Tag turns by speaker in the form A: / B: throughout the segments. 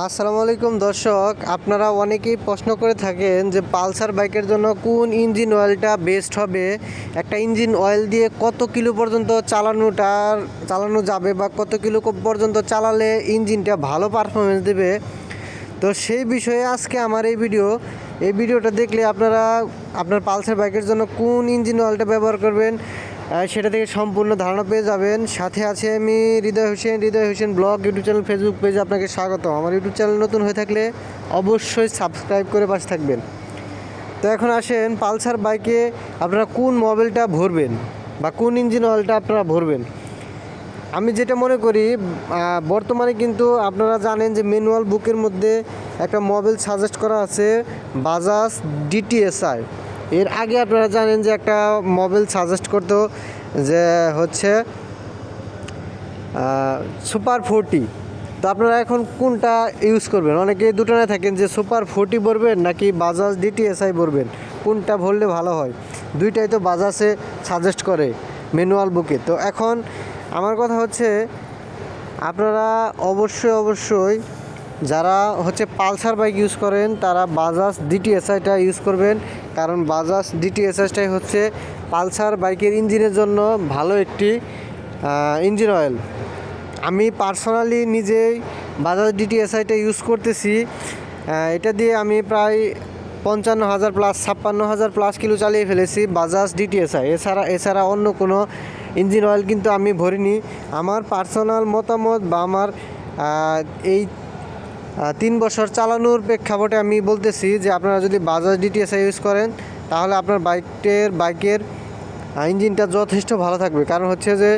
A: আসসালামু আলাইকুম দর্শক, আপনারা অনেকেই প্রশ্ন করে থাকেন যে পালসার বাইকের জন্য কোন ইঞ্জিন অয়েলটা বেস্ট হবে। একটা ইঞ্জিন অয়েল দিয়ে কত কিলো পর্যন্ত চালানো যাবে বা কত কিলো পর্যন্ত চালালে ইঞ্জিনটা ভালো পারফরমেন্স দেবে। তো সেই বিষয়ে আজকে আমার এই ভিডিওটা দেখলে আপনারা আপনার পালসার বাইকের জন্য কোন ইঞ্জিন অয়েলটা ব্যবহার করবেন সেটা থেকে সম্পূর্ণ ধারণা পেয়ে যাবেন। সাথে আছে আমি Hridoy Hossain blog YouTube channel, Facebook পেজে আপনাকে স্বাগত। আমার ইউটিউব চ্যানেল নতুন হয়ে থাকলে অবশ্যই সাবস্ক্রাইব করে পাশে থাকবেন। তো এখন আসেন, পালসার বাইকে আপনারা কোন মোবিলটা ভরবেন বা কোন ইঞ্জিন অয়েলটা আপনারা ভরবেন। আমি যেটা মনে করি, বর্তমানে কিন্তু আপনারা জানেন যে ম্যানুয়াল বুকের মধ্যে একটা মোবিল সাজেস্ট করা আছে, বাজাজ ডিটিএসআই। এর আগে আপনারা জানেন যে একটা মোবিল সাজেস্ট করতো যে হচ্ছে সুপার 40। তো আপনারা এখন কোনটা ইউজ করবেন? অনেকে দুটো না থাকেন যে সুপার 40 ভরবেন নাকি বাজাজ ডিটিএসআই ভরবেন, কোনটা ভরলে ভালো হয়। দুইটাই তো বাজাজে সাজেস্ট করে ম্যানুয়াল বুকে। তো এখন আমার কথা হচ্ছে, আপনারা অবশ্যই যারা হচ্ছে পালসার বাইক ইউজ করেন তারা বাজাজ ডিটিএসআইটা ইউজ করবেন, কারণ বাজাজ ডিটিএসআইটাই হচ্ছে পালসার বাইকের ইঞ্জিনের জন্য ভালো একটি ইঞ্জিন অয়েল। আমি পার্সোনালি নিজেই বাজাজ ডিটিএসআইটা ইউজ করতেছি। এটা দিয়ে আমি প্রায় 55,000 প্লাস 56,000 প্লাস কিলো চালিয়ে ফেলেছি বাজাজ ডিটিএসআই। এছাড়া অন্য কোনো ইঞ্জিন অয়েল কিন্তু আমি ভরিনি। আমার পার্সোনাল মতামত বা আমার এই 3 বছর চালানোর প্রেক্ষাপটে আমি বলতেছি যে আপনারা যদি বাজাজ ডিটিএসআই ইউজ করেন তাহলে আপনার বাইকের ইঞ্জিনটা যথেষ্ট ভালো থাকবে। কারণ হচ্ছে যে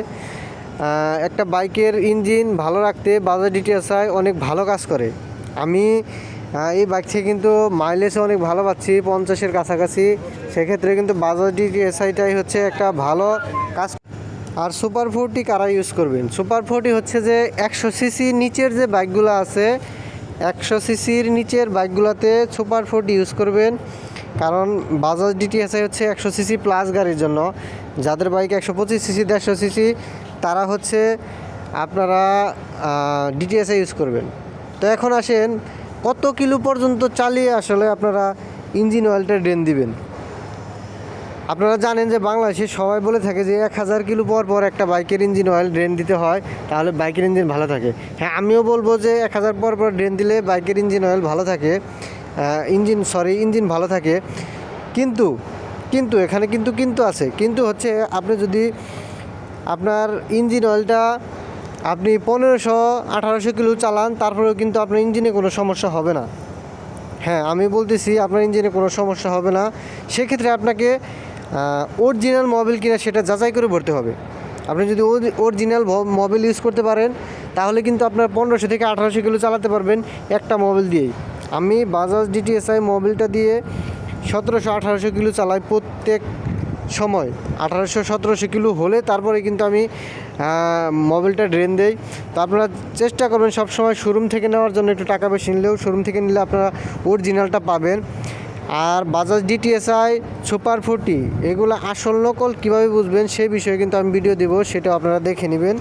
A: একটা বাইকের ইঞ্জিন ভালো রাখতে বাজাজ ডিটিএসআই অনেক ভালো কাজ করে। আমি এই বাইক থেকে কিন্তু মাইলেজও অনেক ভালো পাচ্ছি, 50-এর কাছাকাছি। সেক্ষেত্রে কিন্তু বাজাজ ডিটিএসআইটাই হচ্ছে একটা ভালো কাজ। আর সুপার 40 কারা ইউজ করবেন? সুপার 40 হচ্ছে যে 100 সিসি নিচের যে বাইকগুলো আছে, 100 সিসির নিচের বাইকগুলোতে সুপার 40 ইউজ করবেন। কারণ বাজাজ ডিটিএসআই হচ্ছে 100 সিসি প্লাস গাড়ির জন্য। যাদের বাইক 125 সিসি 150 সিসি তারা হচ্ছে আপনারা ডিটিএসআই ইউজ করবেন। তো এখন আসেন, কত কিলো পর্যন্ত চালিয়ে আসলে আপনারা ইঞ্জিন অয়েলটা ড্রেন দিবেন। আপনারা জানেন যে বাংলাদেশে সবাই বলে থাকে যে 1000 কিলো পর একটা বাইকের ইঞ্জিন অয়েল ড্রেন দিতে হয়, তাহলে বাইকের ইঞ্জিন ভালো থাকে। হ্যাঁ, আমিও বলবো যে 1000 পর ড্রেন দিলে বাইকের ইঞ্জিন অয়েল ভালো থাকে, ইঞ্জিন ভালো থাকে। কিন্তু এখানে কিন্তু আছে। কিন্তু হচ্ছে, আপনি যদি আপনার ইঞ্জিন অয়েলটা আপনি 1500-1800 কিলো চালান, তারপরেও কিন্তু আপনার ইঞ্জিনে কোনো সমস্যা হবে না। হ্যাঁ, আমি বলতেছি আপনার ইঞ্জিনে কোনো সমস্যা হবে না। সেক্ষেত্রে আপনাকে অরিজিনাল মোবিল কিনা সেটা যাচাই করে ভরতে হবে। আপনি যদি অরিজিনাল মোবিল ইউজ করতে পারেন তাহলে কিন্তু আপনার 1500 থেকে 1800 কিলো চালাতে পারবেন একটা মোবিল দিয়েই। আমি বাজাজ ডিটিএসআই মোবিলটা দিয়ে 1700-1800 কিলো চালাই প্রত্যেক সময়। 1800-1700 কিলো হলে তারপরে কিন্তু আমি মোবিলটা ড্রেন দেই। তো আপনারা চেষ্টা করবেন সবসময় শোরুম থেকে নেওয়ার জন্য। একটু টাকা বেশি নিলেও শোরুম থেকে নিলে আপনারা অরিজিনালটা পাবেন। আর বাজাজ ডিটিএসআই, সুপার 40 এগুলো আসল নকল কীভাবে বুঝবেন সেই বিষয়ে কিন্তু আমি ভিডিও দেবো, সেটাও আপনারা দেখে নেবেন।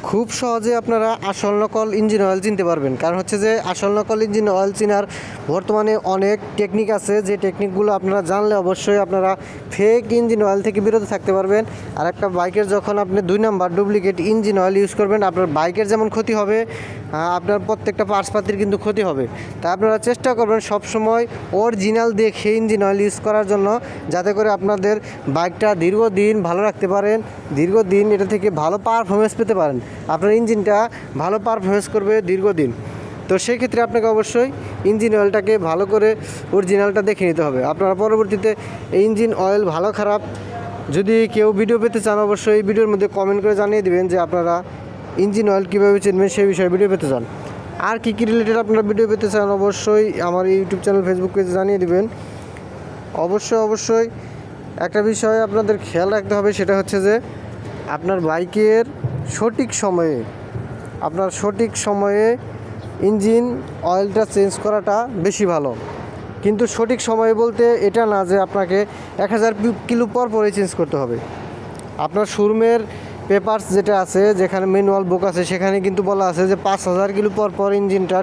A: খুব সহজে আপনারা আসল নকল ইঞ্জিন অয়েল চিনতে পারবেন। কারণ হচ্ছে যে আসল নকল ইঞ্জিন অয়েল চেনার বর্তমানে অনেক টেকনিক আছে, যে টেকনিকগুলো আপনারা জানলে অবশ্যই আপনারা ফেক ইঞ্জিন অয়েল থেকে বিরত থাকতে পারবেন। আর একটা বাইকের যখন আপনি 2 number duplicate engine oil use করবেন, আপনার বাইকের যেমন ক্ষতি হবে, আপনার প্রত্যেকটা পার্টসপাতির কিন্তু ক্ষতি হবে। তাই আপনারা চেষ্টা করবেন সবসময় অরিজিনাল দেখে ইঞ্জিন অয়েল ইউজ করার জন্য, যাতে করে আপনাদের বাইকটা দীর্ঘদিন ভালো রাখতে পারেন, দীর্ঘদিন এটা থেকে ভালো পারফরমেন্স পেতে পারেন। আপনার ইঞ্জিনটা ভালো পারফরমেন্স করবে দীর্ঘদিন। তো সেই ক্ষেত্রে আপনাকে অবশ্যই ইঞ্জিন অয়েলটাকে ভালো করে অরিজিনালটা দেখে নিতে হবে। আপনারা পরবর্তীতে এই ইঞ্জিন অয়েল ভালো খারাপ যদি কেউ ভিডিও পেতে চান, অবশ্যই এই ভিডিওর মধ্যে কমেন্ট করে জানিয়ে দেবেন যে আপনারা ইঞ্জিন অয়েল কীভাবে চিনবেন সেই বিষয়ে ভিডিও পেতে চান। আর কী রিলেটেড আপনারা ভিডিও পেতে চান অবশ্যই আমার ইউটিউব চ্যানেল, ফেসবুক পেজে জানিয়ে দেবেন। অবশ্যই একটা বিষয় আপনাদের খেয়াল রাখতে হবে, সেটা হচ্ছে যে আপনার বাইকের সঠিক সময়ে ইঞ্জিন অয়েলটা চেঞ্জ করাটা বেশি ভালো। কিন্তু সঠিক সময় বলতে এটা না যে আপনাকে 1000 কিলো পরই চেঞ্জ করতে হবে। আপনার শোরুমের পেপারস যেটা আছে, যেখানে ম্যানুয়াল বুক আছে, সেখানে কিন্তু বলা আছে যে 5,000 কিলো পর পর ইঞ্জিনটা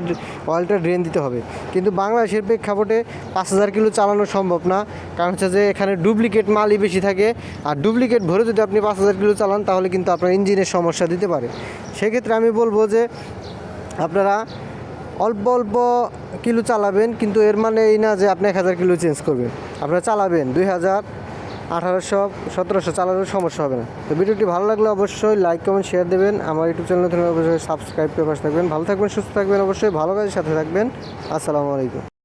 A: অয়েলটা ড্রেন দিতে হবে। কিন্তু বাংলাদেশের প্রেক্ষাপটে 5,000 কিলো চালানো সম্ভব না, কারণ হচ্ছে যে এখানে ডুপ্লিকেট মালই বেশি থাকে। আর ডুপ্লিকেট ভরে যদি আপনি 5,000 কিলো চালান তাহলে কিন্তু আপনার ইঞ্জিনের সমস্যা দিতে পারে। সেক্ষেত্রে আমি বলবো যে আপনারা অল্প অল্প কিলো চালাবেন, কিন্তু এর মানে এই না যে আপনি 1,000 কিলো চেঞ্জ করবেন। আপনারা চালাবেন 2,000, 1,800, 1,700 চালানোর সমস্যা হবে না। তো ভিডিওটি ভালো লাগলে অবশ্যই লাইক কমেন্ট শেয়ার দেবেন। আমার ইউটিউব চ্যানেল অবশ্যই সাবস্ক্রাইব করে পাশে থাকবেন। ভালো থাকবেন, সুস্থ থাকবেন, অবশ্যই ভালো কাজের সাথে থাকবেন। আসসালামু আলাইকুম।